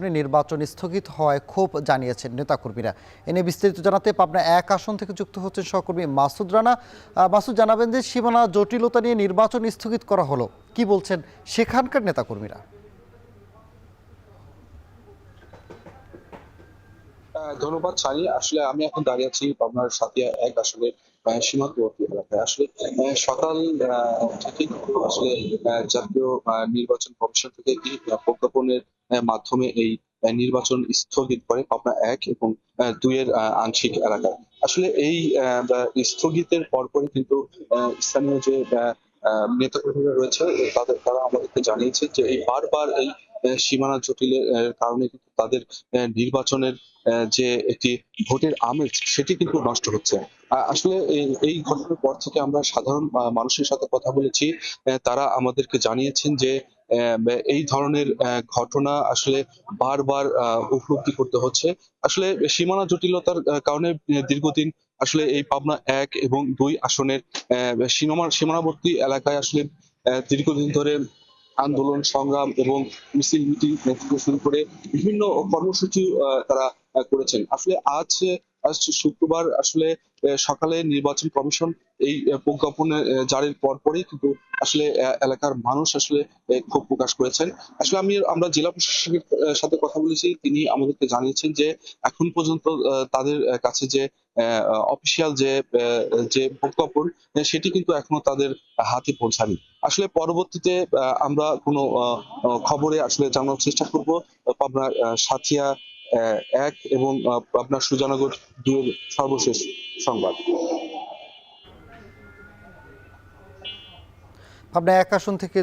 আসনে নির্বাচন স্থগিত হওয়ায় ক্ষোভ জানিয়েছেন নেতাকর্মীরা। এ নিয়ে বিস্তারিত জানাতে পাবনা 1 আসন থেকে যুক্ত হচ্ছেন সহকর্মী মাসুদ রানা। মাসুদ, জানাবেন যে সীমানা জটিলতা নিয়ে নির্বাচন স্থগিত করা হলো, কি বলছেন সেখানকার নেতাকর্মীরা? ধন্যবাদ সানি। আসলে আমি এখন দাঁড়িয়ে আছি পাবনার সাতিয়া ১ আসনের সীমান্তবর্তী এলাকায়। আসলে সকাল থেকেই কিন্তু আসলে জাতীয় নির্বাচন কমিশন থেকে একটি প্রজ্ঞাপনের মাধ্যমে এই নির্বাচন স্থগিত করে পাবনা ১ এবং ২ এর আংশিক এলাকায়। আসলে এই স্থগিতের পরপরই কিন্তু স্থানীয় যে নেতাকর্মীরা রয়েছে তারা আমাদেরকে জানিয়েছে যে এই বারবার এই সীমানা জটিলের কারণে কিন্তু তাদের নির্বাচনের যে একটি ভোটের আমেজ সেটি কিন্তু নষ্ট হচ্ছে। আসলে এই ঘটনার পর থেকে আমরা সাধারণ মানুষের সাথে কথা বলেছি। তারা আমাদেরকে জানিয়েছেন যে এই ধরনের ঘটনা আসলে বারবার উপলব্ধি করতে হচ্ছে। আসলে সীমানা জটিলতার কারণে দীর্ঘদিন আসলে এই পাবনা ১ এবং ২ আসনের সীমানাবর্তী এলাকায় আসলে দীর্ঘদিন ধরে আন্দোলন, সংগ্রাম এবং মিছিল মিটিং থেকে শুরু করে বিভিন্ন কর্মসূচি তারা করেছেন। আসলে আজ শুক্রবার আসলে সকালে নির্বাচন কমিশন এই প্রজ্ঞাপনে জারির পরপরই কিন্তু আসলে এলাকার মানুষ আসলে ক্ষোভ প্রকাশ করেছেন। আসলে আমরা জেলা প্রশাসকের সাথে কথা বলেছি। তিনি আমাদেরকে জানিয়েছেন যে এখন পর্যন্ত তাদের কাছে যে অফিসিয়াল যে প্রজ্ঞাপন সেটি কিন্তু এখনো তাদের হাতে পৌঁছায়নি। আসলে পরবর্তীতে আমরা কোনো খবরে আসলে জানার চেষ্টা করব পাবনার সাঁথিয়া ১ এবং পাবনার সুজানগর ২ এর সর্বশেষ সংবাদ। পাবনা 1 আসন থেকে